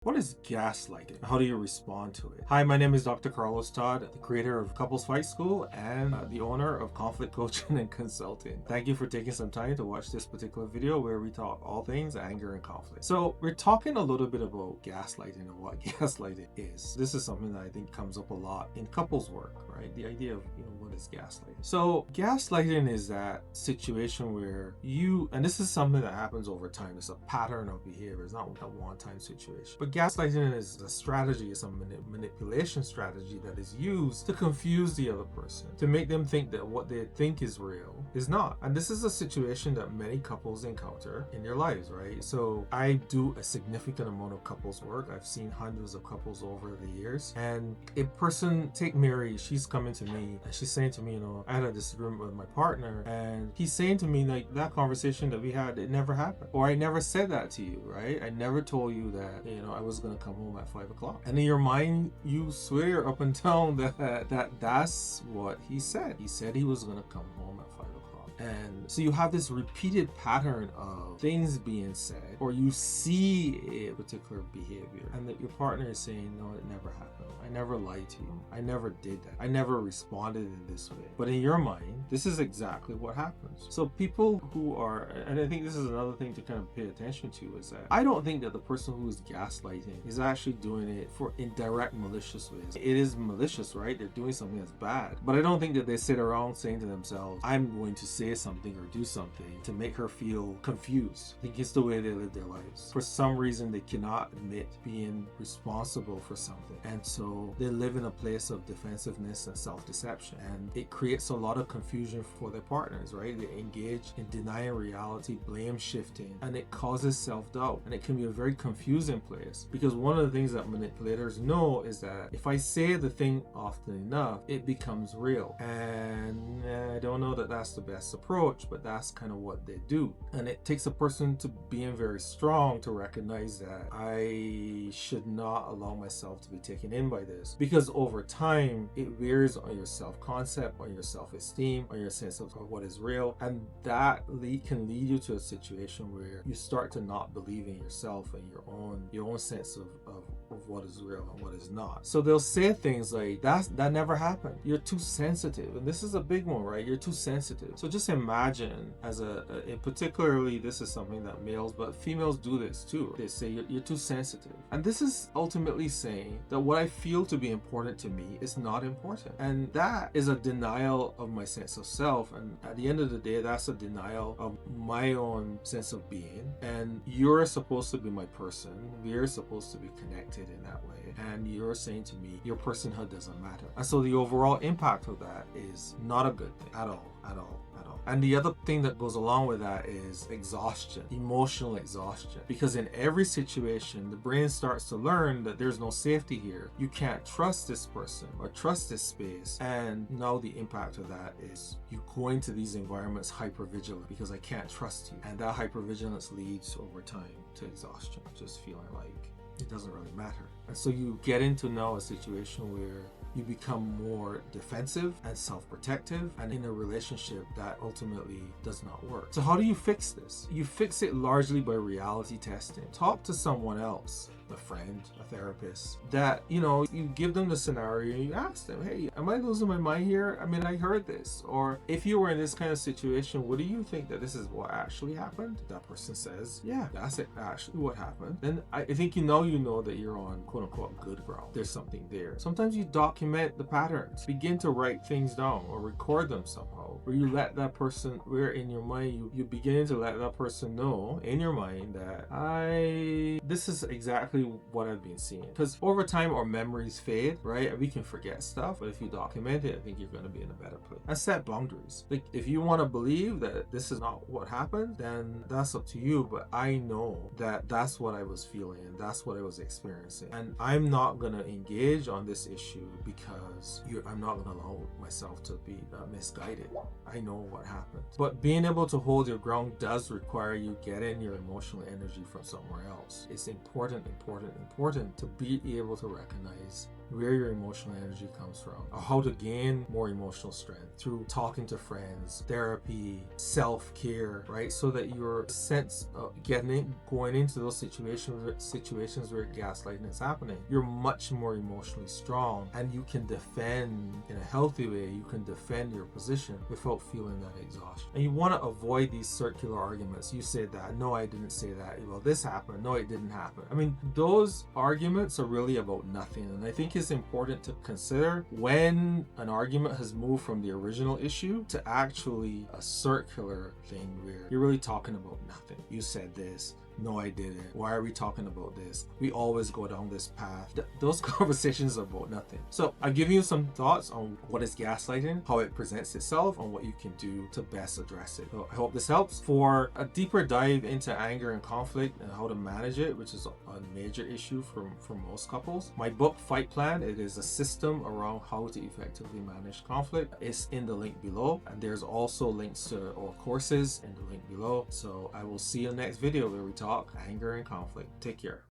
What is gaslighting? How do you respond to it? Hi, my name is Dr. Carlos Todd, the creator of Couples Fight School and the owner of Conflict Coaching and Consulting. Thank you for taking some time to watch this particular video where we talk all things anger and conflict. So we're talking a little bit about gaslighting and what gaslighting is. This is something that I think comes up a lot in couples work, right? The idea of, what is gaslighting? So gaslighting is that situation where and this is something that happens over time. It's a pattern of behavior. It's not a one-time situation. But gaslighting is a strategy, it's a manipulation strategy that is used to confuse the other person, to make them think that what they think is real is not. And this is a situation that many couples encounter in their lives, right? So I do a significant amount of couples work. I've seen hundreds of couples over the years. And a person, take Mary, she's coming to me and she's saying to me, I had a disagreement with my partner, and he's saying to me, like, that conversation that we had, it never happened. Or I never said that to you, right? I never told you that, I was going to come home at 5 o'clock. And in your mind, you swear up and down that's what he said. He said he was going to come home at 5 o'clock. And so you have this repeated pattern of things being said, or you see a particular behavior, and that your partner is saying, no, it never happened. I never lied to you. I never did that. I never responded in this way. But in your mind, this is exactly what happens. So people who are, and I think this is another thing to kind of pay attention to, is that I don't think that the person who is gaslighting is actually doing it for indirect malicious ways. It is malicious, right? They're doing something that's bad. But I don't think that they sit around saying to themselves, I'm going to say something or do something to make her feel confused. I think it's the way they live their lives. For some reason, they cannot admit being responsible for something. And so they live in a place of defensiveness and self-deception. And it creates a lot of confusion for their partners, right? They engage in denying reality, blame shifting, and it causes self-doubt. And it can be a very confusing place, because one of the things that manipulators know is that if I say the thing often enough, it becomes real. And I don't know that that's the best approach, but that's kind of what they do. And it takes a person to being very strong to recognize that I should not allow myself to be taken in by this, because over time it wears on your self-concept, on your self-esteem, on your sense of what is real, and that can lead you to a situation where you start to not believe in yourself and your own sense of what is real and what is not. So they'll say things like, that never happened, you're too sensitive. And this is a big one, right? You're too sensitive. So just imagine, particularly this is something that males, but females do this too. They say you're too sensitive. And this is ultimately saying that what I feel to be important to me is not important. And that is a denial of my sense of self. And at the end of the day, that's a denial of my own sense of being. And you're supposed to be my person. We're supposed to be connected in that way. And you're saying to me, your personhood doesn't matter. And so the overall impact of that is not a good thing at all. And the other thing that goes along with that is exhaustion, emotional exhaustion. Because in every situation, the brain starts to learn that there's no safety here. You can't trust this person or trust this space. And now the impact of that is you go into these environments hypervigilant, because I can't trust you. And that hypervigilance leads over time to exhaustion, just feeling like it doesn't really matter. And so you get into now a situation where you become more defensive and self-protective, and in a relationship that ultimately does not work. So how do you fix this? You fix it largely by reality testing. Talk to someone else, a friend, a therapist, that, you give them the scenario and you ask them, hey, am I losing my mind here? I mean, I heard this. Or if you were in this kind of situation, what do you think that this is what actually happened? That person says, yeah, that's actually what happened. Then I think you know that you're on quote unquote good ground. There's something there. Sometimes you document the patterns, begin to write things down or record them somehow, where you let that person, where in your mind you begin to let that person know in your mind that this is exactly what I've been seeing. Because over time our memories fade, right? And we can forget stuff, but if you document it, I think you're going to be in a better place. And set boundaries. Like, if you want to believe that this is not what happened, then that's up to you, but I know that that's what I was feeling and that's what I was experiencing, and I'm not going to engage on this issue because I'm not going to allow myself to be misguided. I know what happened. But being able to hold your ground does require you getting your emotional energy from somewhere else. It's important to be able to recognize where your emotional energy comes from, or how to gain more emotional strength through talking to friends, therapy, self-care, right? So that your sense of going into those situations where gaslighting is happening, you're much more emotionally strong, and you can defend in a healthy way. You can defend your position without feeling that exhaustion. And you want to avoid these circular arguments. You said that, no, I didn't say that. Well, this happened, no, it didn't happen. I mean, those arguments are really about nothing. And I think it's important to consider when an argument has moved from the original issue to actually a circular thing where you're really talking about nothing. You said this, no, I didn't. Why are we talking about this? We always go down this path. Those conversations are about nothing. So I've given you some thoughts on what is gaslighting, how it presents itself, and what you can do to best address it. So I hope this helps. For a deeper dive into anger and conflict and how to manage it, which is a major issue for most couples, my book Fight Plan, it is a system around how to effectively manage conflict. It's in the link below, and there's also links to our courses in the link below. So I will see you in the next video where we talk anger and conflict. Take care.